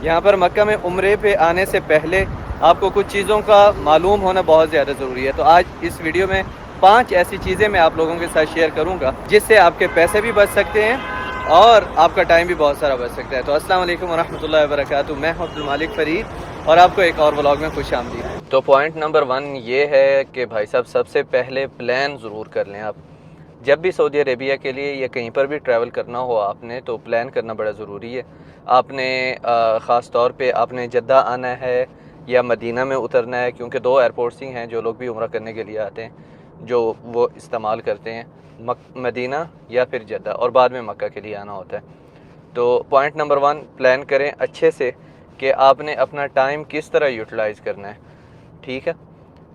यहाँ पर मक्का में उम्रे पे आने से पहले आपको कुछ चीज़ों का मालूम होना बहुत ज़्यादा ज़रूरी है। तो आज इस वीडियो में 5 ऐसी चीज़ें मैं आप लोगों के साथ शेयर करूँगा, जिससे आपके पैसे भी बच सकते हैं और आपका टाइम भी बहुत सारा बच सकता है। तो अस्सलाम वालेकुम वरहमतुल्लाहि वबरकातुहू। मैं हूं अब्दुल मालिक फ़रीद और आपको एक और व्लॉग में खुशामदीद। तो पॉइंट नंबर 1 ये है कि भाई साहब, सबसे पहले प्लान ज़रूर कर लें आप। जब भी सऊदी अरेबिया के लिए या कहीं पर भी ट्रैवल करना हो आपने, तो प्लान करना बड़ा ज़रूरी है। आपने ख़ास तौर पे आपने जद्दा आना है या मदीना में उतरना है, क्योंकि 2 एयरपोर्ट्स ही हैं जो लोग भी उम्रा करने के लिए आते हैं, जो वो इस्तेमाल करते हैं, मदीना या फिर जद्दा, और बाद में मक्का के लिए आना होता है। तो पॉइंट नंबर 1, प्लान करें अच्छे से कि आपने अपना टाइम किस तरह यूटिलाइज़ करना है, ठीक है?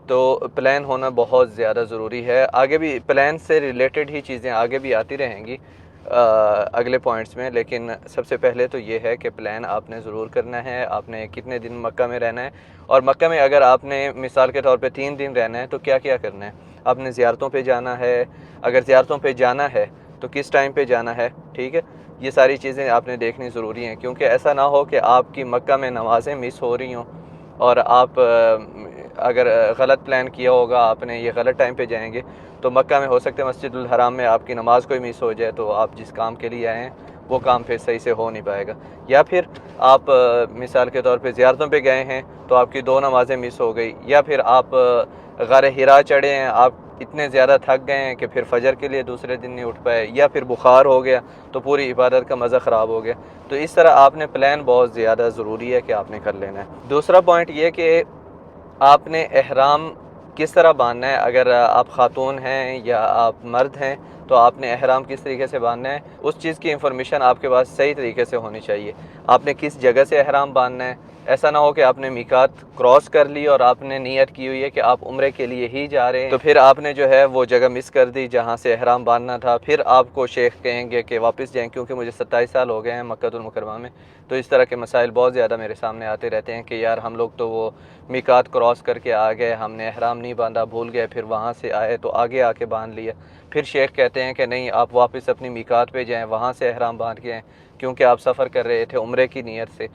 तो प्लान होना बहुत ज़्यादा ज़रूरी है। आगे भी प्लान से रिलेटेड ही चीज़ें आगे भी आती रहेंगी अगले पॉइंट्स में, लेकिन सबसे पहले तो ये है कि प्लान आपने ज़रूर करना है। आपने कितने दिन मक्का में रहना है, और मक्का में अगर आपने मिसाल के तौर पे 3 दिन रहना है तो क्या क्या करना है। आपने ज़ियारतों पे जाना है, अगर ज़ियारतों पे जाना है तो किस टाइम पे जाना है, ठीक है? ये सारी चीज़ें आपने देखनी ज़रूरी हैं, क्योंकि ऐसा ना हो कि आपकी मक्का में नमाज़ें मिस हो रही हों और आप अगर गलत प्लान किया होगा आपने, ये गलत टाइम पे जाएंगे, तो मक्का में हो सकता है मस्जिदुल हराम में आपकी नमाज़ कोई मिस हो जाए, तो आप जिस काम के लिए आए हैं वो काम फिर सही से हो नहीं पाएगा। या फिर आप मिसाल के तौर पे ज़ियारतों पे गए हैं तो आपकी 2 नमाज़ें मिस हो गई, या फिर आप गार हिरा चढ़े हैं, आप इतने ज़्यादा थक गए हैं कि फिर फजर के लिए दूसरे दिन नहीं उठ पाए, या फिर बुखार हो गया तो पूरी इबादत का मज़ा ख़राब हो गया। तो इस तरह आपने प्लान बहुत ज़्यादा ज़रूरी है कि आपने कर लेना है। दूसरा पॉइंट ये कि आपने एहराम किस तरह बांधना है। अगर आप ख़ातून हैं या आप मर्द हैं तो आपने एहराम किस तरीके से बांधना है, उस चीज़ की इंफॉर्मेशन आपके पास सही तरीके से होनी चाहिए। आपने किस जगह से एहराम बांधना है। ऐसा ना हो कि आपने मीकात क्रॉस कर ली और आपने नियत की हुई है कि आप उम्रे के लिए ही जा रहे हैं, तो फिर आपने जो है वो जगह मिस कर दी जहाँ से एहराम बांधना था। फिर आपको शेख कहेंगे कि वापस जाएँ, क्योंकि मुझे 27 साल हो गए हैं मक्कातुल मुकर्रमा में। तो इस तरह के मसाइल बहुत ज़्यादा मेरे सामने आते रहते हैं कि यार हम लोग तो वो मीकात क्रॉस करके आ गए, हमने एहराम नहीं बांधा, भूल गए, फिर वहाँ से आए तो आगे आके बांध लिया। फिर शेख कहते हैं कि नहीं, आप वापस अपनी मीकात पे जाएं, वहाँ से एहराम बांध के आएँ, क्योंकि आप सफ़र कर रहे थे उम्रे की नीयत से।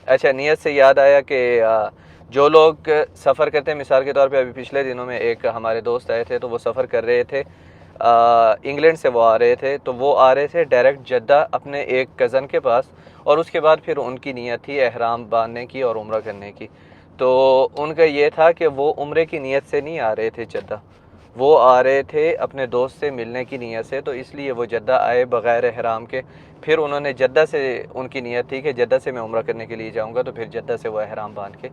अच्छा, नीयत से याद आया कि जो लोग सफ़र करते हैं, मिसाल के तौर पे अभी पिछले दिनों में एक हमारे दोस्त आए थे, तो वो सफ़र कर रहे थे, इंग्लैंड से वो आ रहे थे, तो वो आ रहे थे डायरेक्ट जद्दा अपने एक कज़न के पास, और उसके बाद फिर उनकी नीयत थी एहराम बांधने की और उम्रा करने की। तो उनका ये था कि वो उम्रे की नीयत से नहीं आ रहे थे जद्दा, वो आ रहे थे अपने दोस्त से मिलने की नीयत से, तो इसलिए वो जद्दा आए बग़ैर एहराम के। फिर उन्होंने जद्दा से, उनकी नीयत थी कि जद्दा से मैं उम्रा करने के लिए जाऊंगा, तो फिर जद्दा से वो एहराम बांध के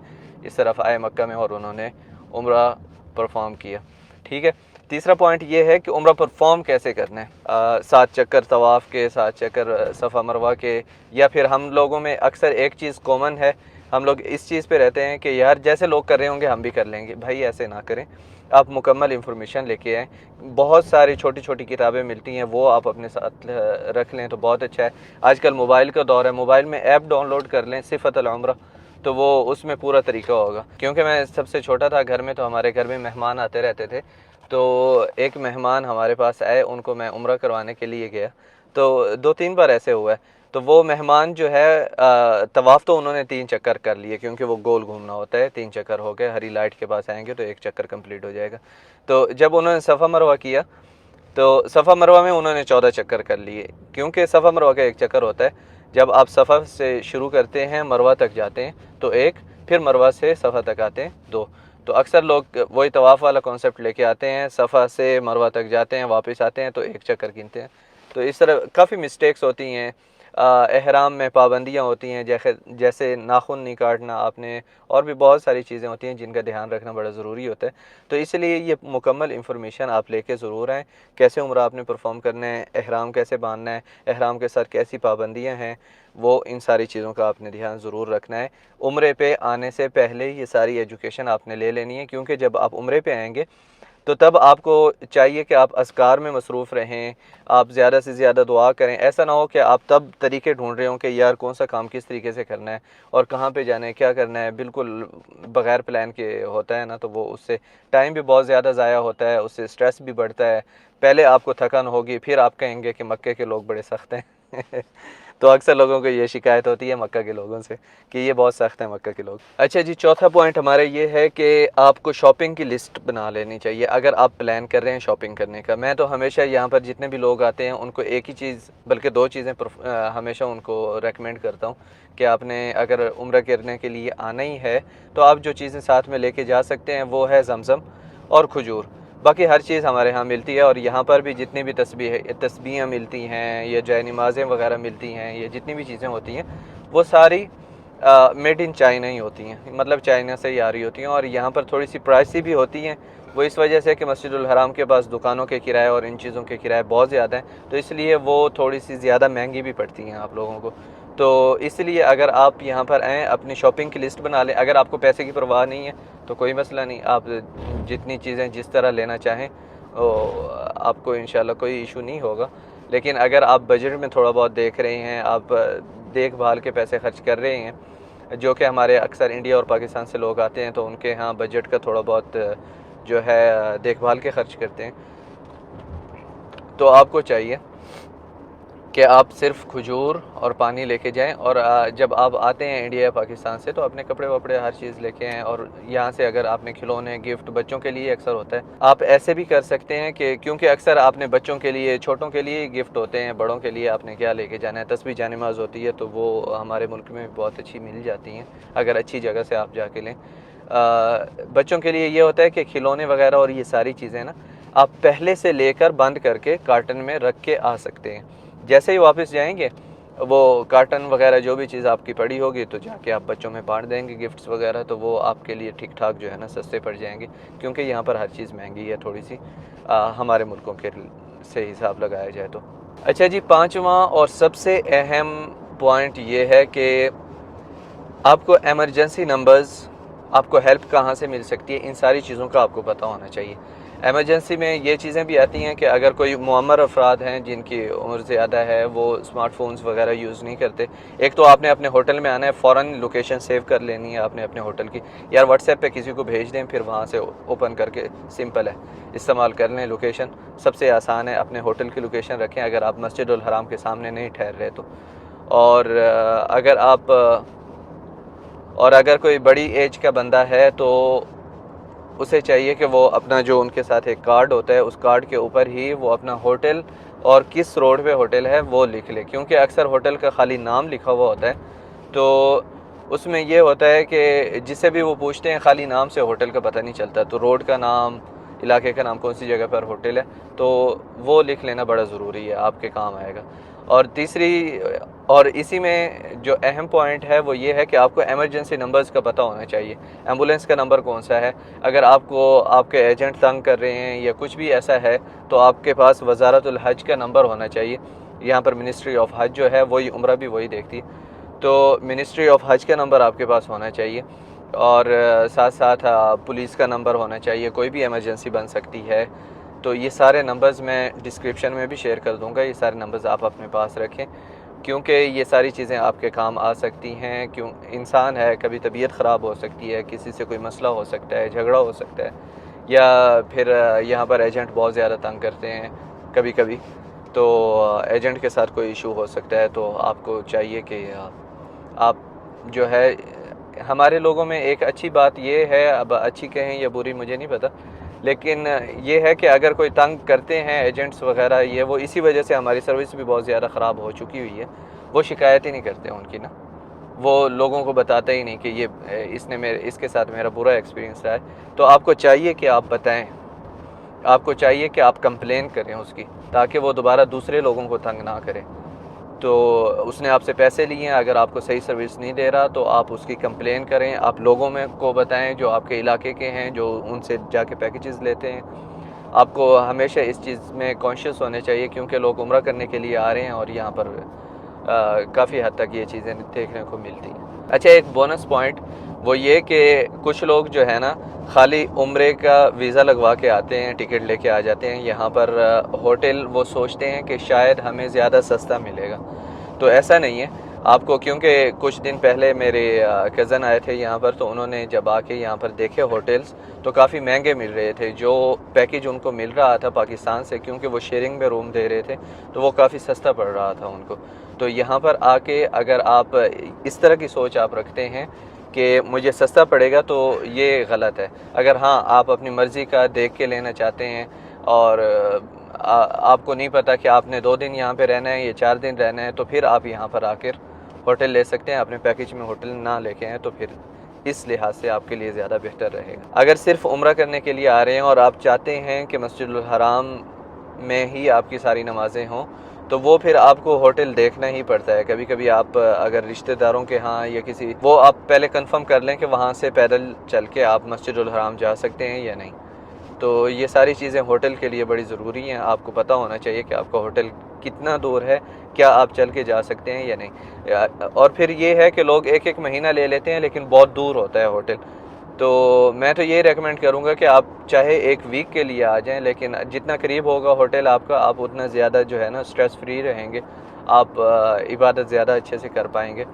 इस तरफ आए मक्का में और उन्होंने उम्रा परफॉर्म किया, ठीक है। तीसरा पॉइंट ये है कि उम्रा परफॉर्म कैसे करना है। 7 चक्कर तवाफ़ के, 7 चक्कर सफ़ा मरवा के, या फिर हम लोगों में अक्सर एक चीज़ कॉमन है, हम लोग इस चीज़ पे रहते हैं कि यार जैसे लोग कर रहे होंगे हम भी कर लेंगे। भाई ऐसे ना करें, आप मुकम्मल इन्फॉर्मेशन लेके आएँ। बहुत सारी छोटी छोटी किताबें मिलती हैं, वो आप अपने साथ रख लें तो बहुत अच्छा है। आजकल मोबाइल का दौर है, मोबाइल में ऐप डाउनलोड कर लें सिफ़तुल उम्रा, तो वो उसमें पूरा तरीका होगा। क्योंकि मैं सबसे छोटा था घर में, तो हमारे घर में मेहमान आते रहते थे, तो एक मेहमान हमारे पास आए, उनको मैं उम्रा करवाने के लिए गया, तो 2-3 बार ऐसे हुआ है। तो वो मेहमान जो है तवाफ़ तो उन्होंने 3 चक्कर कर लिए, क्योंकि वो गोल घूमना होता है। 3 चक्कर हो गए, हरी लाइट के पास आएंगे तो 1 चक्कर कंप्लीट हो जाएगा। तो जब उन्होंने सफ़ा मरवा किया, तो सफ़ा मरवा में उन्होंने 14 चक्कर कर लिए, क्योंकि सफ़ा मरवा का 1 चक्कर होता है। जब आप सफ़ा से शुरू करते हैं, मरवा तक जाते हैं तो 1, फिर मरवा से सफ़ा तक आते हैं 2। तो अक्सर लोग वही तवाफ़ वाला कॉन्सेप्ट लेके आते हैं, सफ़ा से मरवा तक जाते हैं, वापस आते हैं तो 1 चक्कर गिनते हैं। तो इस तरह काफ़ी मिस्टेक्स होती हैं। एहराम में पाबंदियाँ होती हैं, जैसे जैसे नाखून नहीं काटना आपने, और भी बहुत सारी चीज़ें होती हैं जिनका ध्यान रखना बड़ा ज़रूरी होता है। तो इसलिए ये मुकम्मल इन्फॉर्मेशन आप लेके ज़रूर आएँ, कैसे उम्रा आपने परफॉर्म करना है, एहराम कैसे बांधना है, एहराम के साथ कैसी पाबंदियाँ हैं, वो इन सारी चीज़ों का आपने ध्यान ज़रूर रखना है। उम्रे पे आने से पहले ये सारी एजुकेशन आपने ले लेनी है, क्योंकि जब आप उम्रे पे आएंगे तो तब आपको चाहिए कि आप अज़कार में मसरूफ़ रहें, आप ज़्यादा से ज़्यादा दुआ करें। ऐसा ना हो कि आप तब तरीके ढूंढ रहे हो कि यार कौन सा काम किस तरीके से करना है और कहाँ पे जाना है, क्या करना है, बिल्कुल बग़ैर प्लान के होता है ना, तो वो उससे टाइम भी बहुत ज़्यादा ज़ाया होता है, उससे स्ट्रेस भी बढ़ता है। पहले आपको थकान होगी, फिर आप कहेंगे कि मक्के के लोग बड़े सख्त हैं तो अक्सर लोगों को ये शिकायत होती है मक्का के लोगों से कि ये बहुत सख्त है मक्का के लोग। अच्छा जी, चौथा पॉइंट हमारा ये है कि आपको शॉपिंग की लिस्ट बना लेनी चाहिए अगर आप प्लान कर रहे हैं शॉपिंग करने का। मैं तो हमेशा यहाँ पर जितने भी लोग आते हैं उनको एक ही चीज़ बल्कि दो चीज़ें हमेशा उनको रेकमेंड करता हूँ कि आपने अगर उम्रा करने के लिए आना ही है तो आप जो चीज़ें साथ में लेके जा सकते हैं वो है ज़मज़म और खजूर। बाकी हर चीज़ हमारे यहाँ मिलती है और यहाँ पर भी जितनी भी तस्बीहें मिलती हैं या जय नमाज़ें वगैरह मिलती हैं, ये जितनी भी चीज़ें होती हैं वो सारी मेड इन चाइना ही होती हैं, मतलब चाइना से ही आ रही होती हैं। और यहाँ पर थोड़ी सी प्राइसी भी होती हैं, वो इस वजह से कि मस्जिदुल हराम के पास दुकानों के किराए और इन चीज़ों के किराए बहुत ज़्यादा हैं, तो इसलिए वो थोड़ी सी ज़्यादा महंगी भी पड़ती हैं आप लोगों को। तो इसलिए अगर आप यहाँ पर आएँ अपनी शॉपिंग की लिस्ट बना लें। अगर आपको पैसे की परवाह नहीं है तो कोई मसला नहीं, आप जितनी चीज़ें जिस तरह लेना चाहें आपको इंशाल्लाह कोई इशू नहीं होगा। लेकिन अगर आप बजट में थोड़ा बहुत देख रहे हैं, आप देखभाल के पैसे खर्च कर रहे हैं, जो कि हमारे अक्सर इंडिया और पाकिस्तान से लोग आते हैं तो उनके यहाँ बजट का थोड़ा बहुत जो है देखभाल के खर्च करते हैं, तो आपको चाहिए कि आप सिर्फ खजूर और पानी लेके जाएं। और जब आप आते हैं इंडिया या पाकिस्तान से तो अपने कपड़े वपड़े हर चीज़ लेके आएँ। और यहाँ से अगर आपने खिलौने गिफ्ट बच्चों के लिए अक्सर होता है, आप ऐसे भी कर सकते हैं कि क्योंकि अक्सर आपने बच्चों के लिए छोटों के लिए गिफ्ट होते हैं, बड़ों के लिए आपने क्या लेके जाना है। तस्बीह जानिमाज़ होती है तो वो हमारे मुल्क में बहुत अच्छी मिल जाती हैं अगर अच्छी जगह से आप जाके लें। बच्चों के लिए ये होता है कि खिलौने वगैरह और ये सारी चीज़ें ना आप पहले से लेकर बंद करके कार्टन में रख के आ सकते हैं। जैसे ही वापस जाएंगे वो कार्टन वगैरह जो भी चीज़ आपकी पड़ी होगी तो जाके आप बच्चों में बांट देंगे गिफ्ट्स वगैरह, तो वो आपके लिए ठीक ठाक जो है ना सस्ते पड़ जाएंगे, क्योंकि यहाँ पर हर चीज़ महंगी है थोड़ी सी हमारे मुल्कों के से हिसाब लगाया जाए तो। अच्छा जी, पाँचवा और सबसे अहम पॉइंट ये है कि आपको एमरजेंसी नंबर्स, आपको हेल्प कहाँ से मिल सकती है, इन सारी चीज़ों का आपको पता होना चाहिए। एमरजेंसी में ये चीज़ें भी आती हैं कि अगर कोई मुअम्मर अफराद हैं जिनकी उम्र ज़्यादा है, वो स्मार्टफोन्स वगैरह यूज़ नहीं करते। एक तो आपने अपने होटल में आना है, फ़ौरन लोकेशन सेव कर लेनी है आपने अपने होटल की, यार व्हाट्सएप पे किसी को भेज दें, फिर वहाँ से ओपन करके सिंपल है इस्तेमाल कर लें। लोकेशन सबसे आसान है, अपने होटल की लोकेशन रखें अगर आप मस्जिदुल हराम के सामने नहीं ठहर रहे तो। और अगर कोई बड़ी एज का बंदा है तो उसे चाहिए कि वो अपना जो उनके साथ एक कार्ड होता है उस कार्ड के ऊपर ही वो अपना होटल और किस रोड पे होटल है वो लिख ले, क्योंकि अक्सर होटल का खाली नाम लिखा हुआ होता है तो उसमें ये होता है कि जिससे भी वो पूछते हैं खाली नाम से होटल का पता नहीं चलता, तो रोड का नाम, इलाके का नाम, कौन सी जगह पर होटल है, तो वो लिख लेना बड़ा ज़रूरी है, आपके काम आएगा। और तीसरी और इसी में जो अहम पॉइंट है वो ये है कि आपको एमरजेंसी नंबर्स का पता होना चाहिए। एम्बुलेंस का नंबर कौन सा है, अगर आपको आपके एजेंट तंग कर रहे हैं या कुछ भी ऐसा है तो आपके पास वज़ारतुल हज का नंबर होना चाहिए। यहाँ पर मिनिस्ट्री ऑफ हज जो है वही उम्रा भी वही देखती है, तो मिनिस्ट्री ऑफ हज का नंबर आपके पास होना चाहिए। और साथ साथ पुलिस का नंबर होना चाहिए, कोई भी इमरजेंसी बन सकती है। तो ये सारे नंबर्स मैं डिस्क्रिप्शन में भी शेयर कर दूंगा, ये सारे नंबर्स आप अपने पास रखें क्योंकि ये सारी चीज़ें आपके काम आ सकती हैं। क्यों, इंसान है, कभी तबीयत ख़राब हो सकती है, किसी से कोई मसला हो सकता है, झगड़ा हो सकता है, या फिर यहाँ पर एजेंट बहुत ज़्यादा तंग करते हैं कभी कभी, तो एजेंट के साथ कोई इशू हो सकता है। तो आपको चाहिए कि आप जो है, हमारे लोगों में एक अच्छी बात ये है, अब अच्छी कहें या बुरी मुझे नहीं पता, लेकिन ये है कि अगर कोई तंग करते हैं एजेंट्स वगैरह, ये वो इसी वजह से हमारी सर्विस भी बहुत ज़्यादा ख़राब हो चुकी हुई है। वो शिकायत ही नहीं करते उनकी ना, वो लोगों को बताते ही नहीं कि ये इसके साथ मेरा बुरा एक्सपीरियंस रहा है। तो आपको चाहिए कि आप बताएं, आपको चाहिए कि आप कंप्लेन करें उसकी, ताकि वो दोबारा दूसरे लोगों को तंग ना करें। तो उसने आपसे पैसे लिए हैं, अगर आपको सही सर्विस नहीं दे रहा तो आप उसकी कंप्लेन करें, आप लोगों में को बताएं जो आपके इलाके के हैं, जो उनसे जाके पैकेजेस लेते हैं। आपको हमेशा इस चीज़ में कॉन्शियस होने चाहिए क्योंकि लोग उम्रा करने के लिए आ रहे हैं और यहाँ पर काफ़ी हद तक ये चीज़ें देखने को मिलती हैं। अच्छा, एक बोनस पॉइंट वो ये कि कुछ लोग जो है ना खाली उम्रे का वीज़ा लगवा के आते हैं, टिकट लेके आ जाते हैं यहाँ पर होटल, वो सोचते हैं कि शायद हमें ज़्यादा सस्ता मिलेगा, तो ऐसा नहीं है आपको। क्योंकि कुछ दिन पहले मेरे कज़न आए थे यहाँ पर, तो उन्होंने जब आके यहाँ पर देखे होटल्स तो काफ़ी महंगे मिल रहे थे। जो पैकेज उनको मिल रहा था पाकिस्तान से, क्योंकि वो शेयरिंग में रूम दे रहे थे, तो वो काफ़ी सस्ता पड़ रहा था उनको। तो यहाँ पर आके अगर आप इस तरह की सोच आप रखते हैं कि मुझे सस्ता पड़ेगा, तो ये गलत है। अगर हाँ आप अपनी मर्ज़ी का देख के लेना चाहते हैं और आपको नहीं पता कि आपने 2 दिन यहाँ पे रहना है या 4 दिन रहना है, तो फिर आप यहाँ पर आकर होटल ले सकते हैं। अपने पैकेज में होटल ना लेके आएँ, तो फिर इस लिहाज से आपके लिए ज़्यादा बेहतर रहेगा। अगर सिर्फ़ उम्रा करने के लिए आ रहे हैं और आप चाहते हैं कि मस्जिदुल हराम में ही आपकी सारी नमाज़ें हों, तो वो फिर आपको होटल देखना ही पड़ता है। कभी कभी आप अगर रिश्तेदारों के यहाँ या किसी, वो आप पहले कंफर्म कर लें कि वहाँ से पैदल चल के आप मस्जिदुल हराम जा सकते हैं या नहीं। तो ये सारी चीज़ें होटल के लिए बड़ी ज़रूरी हैं। आपको पता होना चाहिए कि आपका होटल कितना दूर है, क्या आप चल के जा सकते हैं या नहीं। और फिर ये है कि लोग एक एक महीना ले लेते हैं, लेकिन बहुत दूर होता है होटल। तो मैं तो ये रेकमेंड करूँगा कि आप चाहे 1 वीक के लिए आ जाएं, लेकिन जितना करीब होगा होटल आपका, आप उतना ज़्यादा जो है ना स्ट्रेस फ्री रहेंगे, आप इबादत ज़्यादा अच्छे से कर पाएंगे।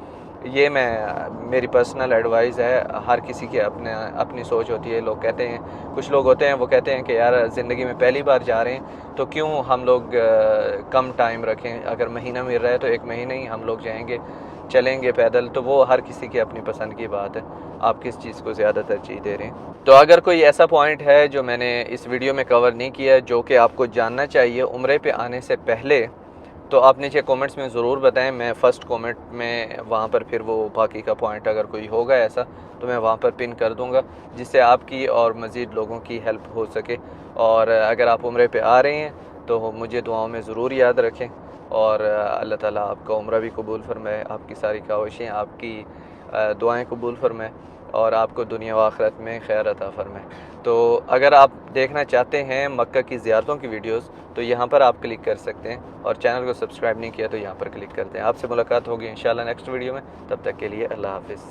ये मेरी पर्सनल एडवाइस है। हर किसी की अपनी सोच होती है। लोग कहते हैं, कुछ लोग होते हैं वो कहते हैं कि यार ज़िंदगी में पहली बार जा रहे हैं, तो क्यों हम लोग कम टाइम रखें, अगर महीना मिल रहा है तो 1 महीने ही हम लोग जाएंगे, चलेंगे पैदल। तो वो हर किसी की अपनी पसंद की बात है, आप किस चीज़ को ज़्यादा तरजीह दे रहे हैं। तो अगर कोई ऐसा पॉइंट है जो मैंने इस वीडियो में कवर नहीं किया, जो कि आपको जानना चाहिए उम्रे पे आने से पहले, तो आप नीचे कमेंट्स में ज़रूर बताएं। मैं फ़र्स्ट कमेंट में वहाँ पर फिर वो बाकी का पॉइंट अगर कोई होगा ऐसा, तो मैं वहाँ पर पिन कर दूँगा, जिससे आपकी और मज़ीद लोगों की हेल्प हो सके। और अगर आप उम्रे पे आ रहे हैं तो मुझे दुआओं में ज़रूर याद रखें, और अल्लाह ताला आपका उम्रा भी कबूल फरमाए, आपकी सारी ख्वाहिशें, आपकी दुआएँ कबूल फरमाए, और आपको दुनिया व आखिरत में खैर अता फरमाए। तो अगर आप देखना चाहते हैं मक्का की ज़ियारतों की वीडियोस, तो यहाँ पर आप क्लिक कर सकते हैं, और चैनल को सब्सक्राइब नहीं किया तो यहाँ पर क्लिक करते हैं। आपसे मुलाकात होगी इंशाल्लाह नेक्स्ट वीडियो में। तब तक के लिए अल्लाह हाफ़िज़।